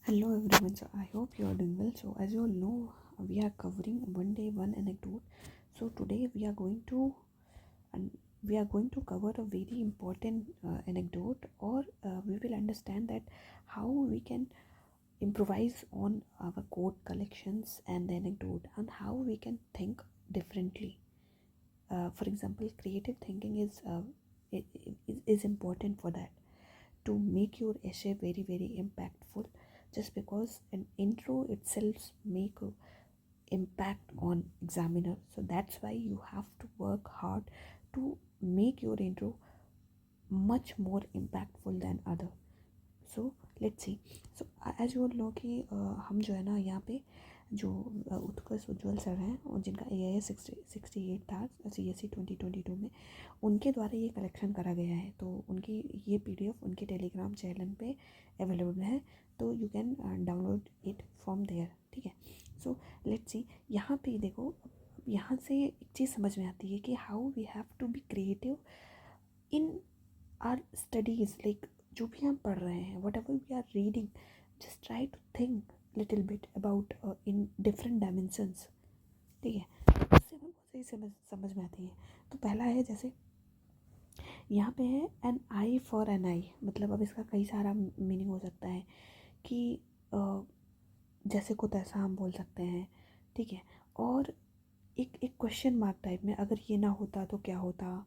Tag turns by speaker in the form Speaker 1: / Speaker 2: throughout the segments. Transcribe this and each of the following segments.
Speaker 1: Hello everyone, so I hope you are doing well. So as you all know, we are covering one day one anecdote. So today and we are going to cover a very important anecdote, or we will understand that how we can improvise on our quote collections and the anecdote, and how we can think differently. For example, creative thinking is important for that, to make your essay very impactful, just because an intro itself make a impact on examiner. So that's why you have to work hard to make your intro much more impactful than other. So let's see. So as you know कि हम जो है ना यहाँ पे जो उत्कर्ष उज्ज्वल sir हैं, और जिनका AIS 68 था CSE 2022 में, उनके द्वारा ये कलेक्शन करा गया है. तो उनकी ये PDF उनके टेलीग्राम चैनल पे अवेलेबल है, तो you can download it from there. ठीक है. So let's see. यहाँ पे देखो, यहाँ से एक चीज़ समझ में आती है कि how we have to be creative in our studies. Like जो भी हम पढ़ रहे हैं, whatever we are reading, just try to think little bit about in different dimensions. ठीक है. उससे हमें बहुत सही समझ में आती है. तो पहला है, जैसे यहाँ पे है एन आई फॉर एन आई. मतलब अब इसका कई सारा मीनिंग हो सकता है कि जैसे को तैसा हम बोल सकते हैं. ठीक है. और एक क्वेश्चन मार्क टाइप में, अगर ये ना होता तो क्या होता.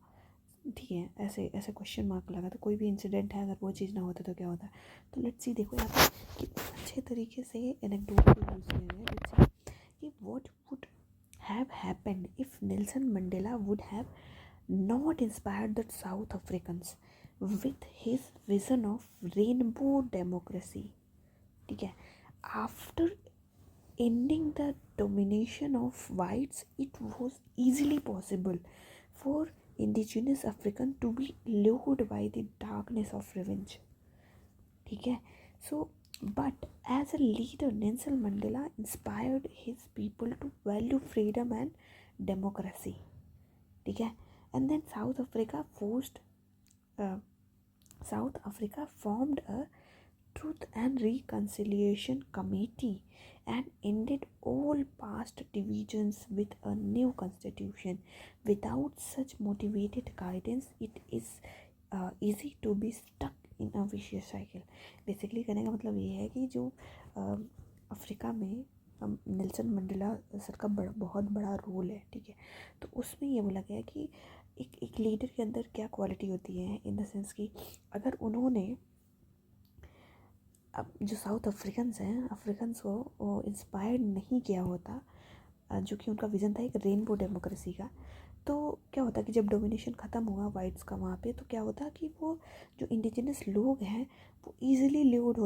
Speaker 1: ठीक है. ऐसे ऐसे क्वेश्चन मार्क लगा. तो कोई भी इंसिडेंट है, अगर वो चीज़ ना होता तो क्या होता. तो लेट्स सी. देखो यहाँ पे कि अच्छे तरीके से एनेक्डोट को यूज़ किया गया है. लेट्स सी कि what would have happened if Nelson Mandela would have not inspired the south Africans with his vision of rainbow democracy. ठीक है. After ending the domination of whites, it was easily possible for indigenous African to be lured by the darkness of revenge. ठीक है. So, but as a leader, Nelson Mandela inspired his people to value freedom and democracy. ठीक है. And then South Africa formed a Truth and Reconciliation Committee and ended all past divisions with a new constitution. Without such motivated guidance, it is easy to be stuck in a vicious cycle. Basically कहने का मतलब ये है कि जो Africa में Nelson Mandela sir का बहुत बड़ा रोल है. ठीक है. तो उसमें ये बोला गया है कि एक लीडर के अंदर क्या क्वालिटी होती है, इन द सेंस कि अगर उन्होंने अब जो साउथ अफ्रीकन्स को इंस्पायर्ड नहीं किया होता, जो कि उनका विज़न था एक रेनबो डेमोक्रेसी का, तो क्या होता कि जब डोमिनेशन ख़त्म हुआ वाइट्स का वहाँ पे, तो क्या होता कि वो जो इंडिजिनस लोग हैं वो ईजिली ल्यूर्ड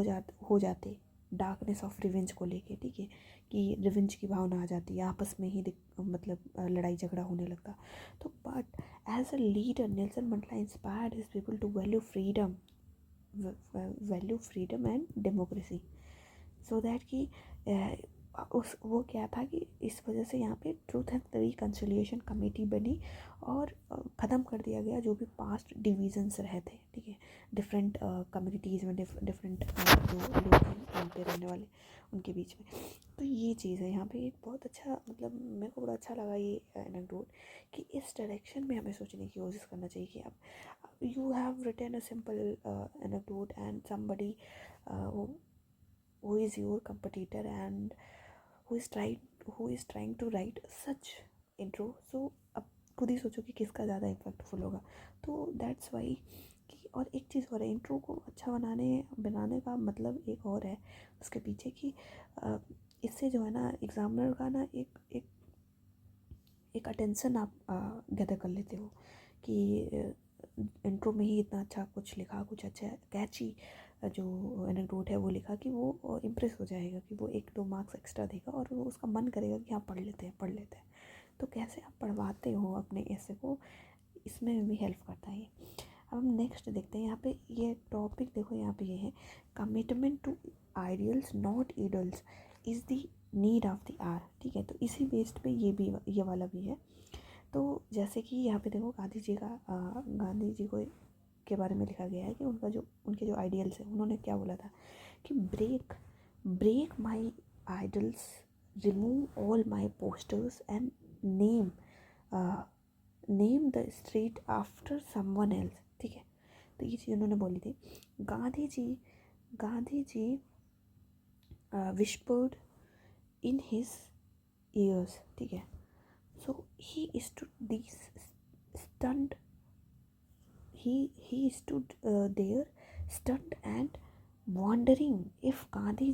Speaker 1: हो जाते डार्कनेस ऑफ रिवेंज को लेके. ठीक है. कि रिवेंज की भावना आ जाती है, आपस में ही मतलब लड़ाई झगड़ा होने लगता. तो but as a leader Nelson Mandela inspired his people to value freedom and democracy. So that कि वो क्या था कि इस वजह से यहाँ पे ट्रूथ एंड रिकन्सिलिएशन कमेटी बनी, और ख़त्म कर दिया गया जो भी पास्ट डिविजन्स रहे थे. ठीक है. डिफरेंट कम्युनिटीज़ में डिफरेंट जो लोग हैं यहाँ पे रहने वाले, उनके बीच में. तो ये चीज़ है यहाँ पे एक बहुत अच्छा, मतलब मेरे को बड़ा अच्छा लगा ये एनेक्डोट, कि इस डायरेक्शन में हमें सोचने की कोशिश करना चाहिए कि अब you have written a simple anecdote, and somebody who is your competitor and who is trying to write such intro. So अब खुद ही सोचो कि किसका ज़्यादा इम्पैक्टफुल होगा. तो दैट्स वाई कि, और एक चीज़ और है, इंट्रो को अच्छा बनाने का मतलब एक और है उसके पीछे कि इससे जो है ना एग्जामिनर का ना एक अटेंशन आप गैदर कर लेते हो कि इंट्रो में ही इतना अच्छा कुछ लिखा, कुछ अच्छा कैची जो एनेक्डोट है वो लिखा, कि वो इम्प्रेस हो जाएगा, कि वो 1-2 मार्क्स एक्स्ट्रा देगा, और वो उसका मन करेगा कि हाँ पढ़ लेते हैं. तो कैसे आप पढ़वाते हो अपने ऐसे को, इसमें भी हेल्प करता है. अब हम नेक्स्ट देखते हैं. यहाँ पे ये टॉपिक देखो, यहाँ पे ये है commitment to ideals not idols is the need of the hour. ठीक है. तो इसी बेस्ड पे ये वाला भी है. तो जैसे कि यहाँ पे देखो गांधी जी को के बारे में लिखा गया है कि उनके जो आइडियल्स हैं, उन्होंने क्या बोला था कि break break my idols, remove all my posters and uh, name the street after someone else. ठीक है, तो ये चीज़ उन्होंने बोली थी. Gandhi ji whispered in his ears. ठीक है, so he stood these stunned he stood there stunned and wondering if Gandhi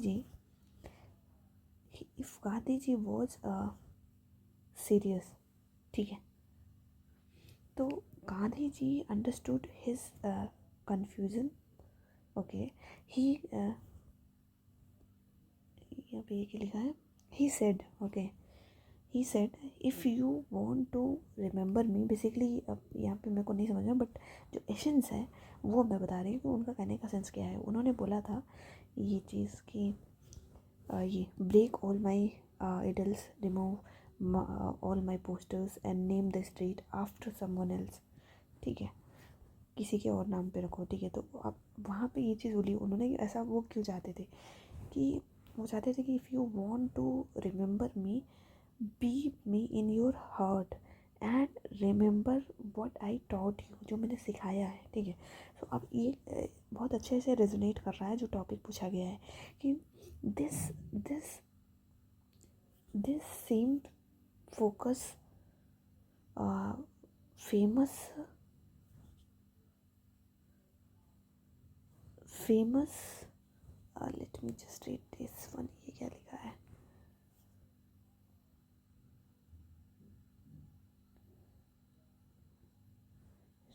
Speaker 1: ji was serious. ठीक है, तो Gandhi ji understood his confusion. Okay, ही यहाँ पे ये लिखा है, he said, okay, he said if you want to remember me. Basically अब यहाँ पे मेरे को नहीं समझ रहा, बट जो एसेंस है वो मैं बता रही हूँ कि उनका कहने का सेंस क्या है. उन्होंने बोला था ये चीज़ कि ये break all my idols, remove all my posters and name the street after someone else. ठीक है, किसी के और नाम पे रखो. ठीक है, तो अब वहाँ पे ये चीज़ बोली उन्होंने. ऐसा वो क्यों चाहते थे कि वो चाहते थे कि if you want to remember me, be me in your heart and remember what I taught you, जो मैंने सिखाया है. ठीक है, तो अब ये बहुत अच्छे से रेजोनेट कर रहा है जो टॉपिक पूछा गया है कि this this this same focus famous let me just read this one. ये क्या लिखा है?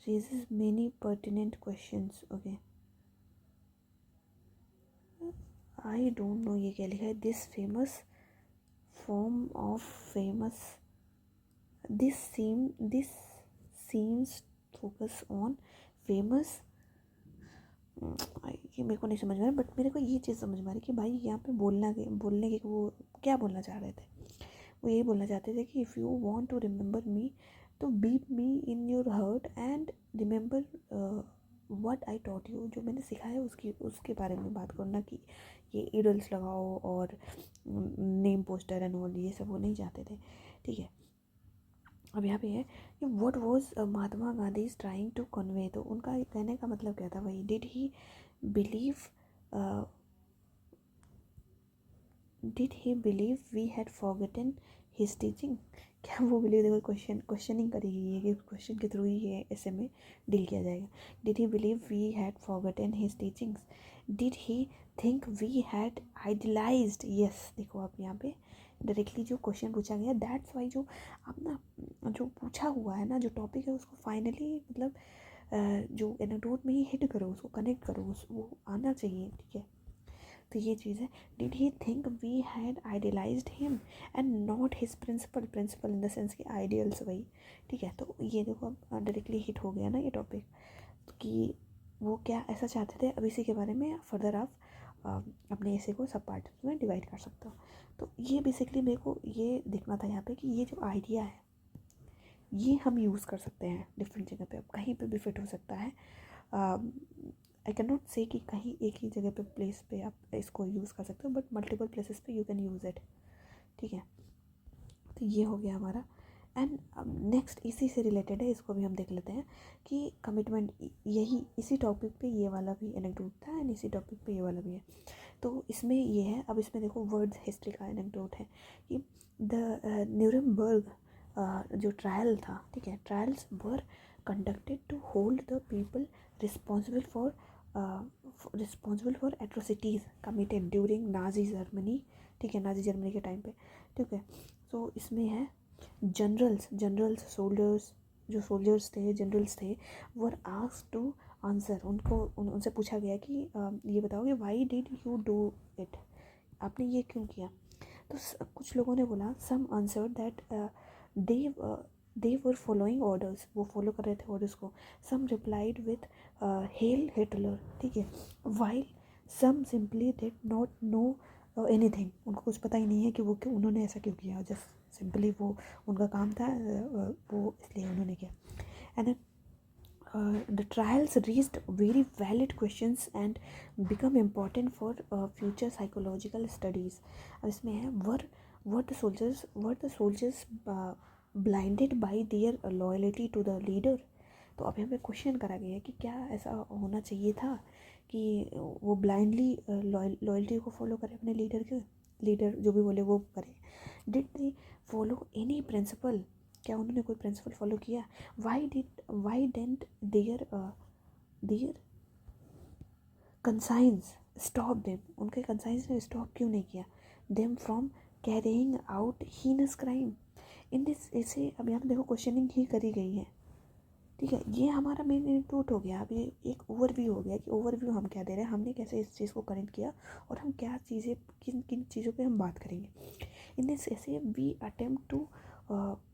Speaker 1: raises many pertinent questions. Okay, I don't know ये क्या लिखा है. This famous form of famous this seems focus on famous. ये मेरे को नहीं समझ में आ रहा, बट मेरे को ये चीज़ समझ में आ रही कि भाई यहाँ पे बोलने के वो क्या बोलना चाह रहे थे. वो यही बोलना चाहते थे कि if you want to remember me तो keep me in your heart and remember what I taught you, जो मैंने सिखाया उसके बारे में बात करना. कि ये इडल्स लगाओ और नेम पोस्टर एंड ऑल, ये सब वो नहीं चाहते थे. ठीक है, अब यहाँ पे है कि what was Mahatma Gandhi is trying to convey. तो उनका कहने का मतलब क्या था भाई? Did he believe we had forgotten his teaching. क्या वो बिलीव, देखो क्वेश्चनिंग करेगी ये कि क्वेश्चन के थ्रू ही ये ऐसे में डील किया जाएगा. Did he believe we had forgotten his teachings? Did he think we had idolized? Yes, देखो आप यहाँ पे डायरेक्टली जो क्वेश्चन पूछा गया, दैट्स वाई जो अब ना जो पूछा हुआ है ना, जो टॉपिक है उसको फाइनली मतलब जो एनेक्डोट में ही हिट करो, उसको कनेक्ट करो, वो आना चाहिए. ठीक है, तो ये चीज़ है. Did he think we had idealized him and not his principle in the sense कि आइडियल्स वही. ठीक है, तो ये देखो अब डायरेक्टली हिट हो गया ना ये टॉपिक कि वो क्या ऐसा चाहते थे. अब इसी के बारे में फर्दर आप अपने ऐसे को सब पार्ट में डिवाइड कर सकते हो. तो ये बेसिकली मेरे को ये देखना था यहाँ पे कि ये जो आइडिया है ये हम यूज़ कर सकते हैं डिफरेंट जगह पे. अब कहीं पे भी फिट हो सकता है. आई कैन नॉट से कि कहीं एक ही जगह पे प्लेस पे आप इसको यूज़ कर सकते हो, बट मल्टीपल प्लेसेस पे यू कैन यूज़ इट. ठीक है, तो ये हो गया हमारा. एंड नेक्स्ट इसी से रिलेटेड है, इसको भी हम देख लेते हैं कि कमिटमेंट. यही इसी टॉपिक पे ये वाला भी एनेक्डोट था एंड इसी टॉपिक पे ये वाला भी है. तो इसमें ये है, अब इसमें देखो वर्ड्स हिस्ट्री का एनेक्डोट है कि द न्यूरेमबर्ग जो ट्रायल था. ठीक है, trials were conducted to hold the people responsible for atrocities committed during Nazi Germany. ठीक है, नाजी जर्मनी के टाइम पे. ठीक है, तो इसमें है जनरल्स सोल्जर्स थे, जनरल्स थे, वर आस्क्ड टू आंसर. उनसे पूछा गया कि ये बताओ कि why did you do it, आपने ये क्यों किया. तो कुछ लोगों ने बोला, some answer that they were following orders, वो फॉलो कर रहे थे ऑर्डर्स को. Some replied with hail Hitler. ठीक है, while some simply did not know anything, उनको कुछ पता ही नहीं है कि वो क्यों उन्होंने ऐसा क्यों किया. जस्ट सिंपली वो उनका काम था वो इसलिए उन्होंने किया. And the trials raised very valid questions and become important for future psychological studies. अब इसमें है were the soldiers blinded by their loyalty to the leader. तो अभी हमें क्वेश्चन करा गया है कि क्या ऐसा होना चाहिए था कि वो ब्लाइंडली लॉयल्टी को फॉलो करे अपने लीडर जो भी बोले वो करे. Did they follow any principle, क्या उन्होंने कोई प्रिंसिपल फॉलो किया. Why didn't their conscience stop them, उनके कंसाइंस ने स्टॉप क्यों नहीं किया them from carrying out heinous crime in this. ऐसे अब यहाँ पे देखो क्वेश्चनिंग ही करी गई है. ठीक है, ये हमारा मेन इनपुट हो गया. अब ये एक ओवरव्यू हो गया कि ओवरव्यू हम क्या दे रहे हैं, हमने कैसे इस चीज़ को कनेक्ट किया और हम क्या चीज़ें किन किन चीज़ों पे हम बात करेंगे. In this essay we attempt to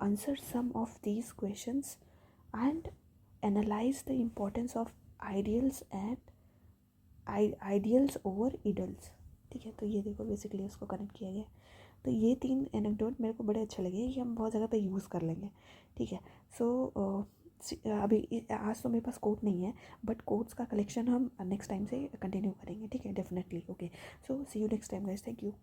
Speaker 1: answer some of these questions and analyse the importance of ideals and ideals over idols. ठीक है, तो ये देखो बेसिकली उसको कनेक्ट किया गया. तो ये 3 एनेक्डोट मेरे को बड़े अच्छे लगे, ये हम बहुत जगह पे यूज़ कर लेंगे. ठीक है, सो अभी आज तो मेरे पास कोट नहीं है, बट कोट्स का कलेक्शन हम नेक्स्ट टाइम से कंटिन्यू करेंगे. ठीक है, definitely. Okay, so see you next time guys. Thank you.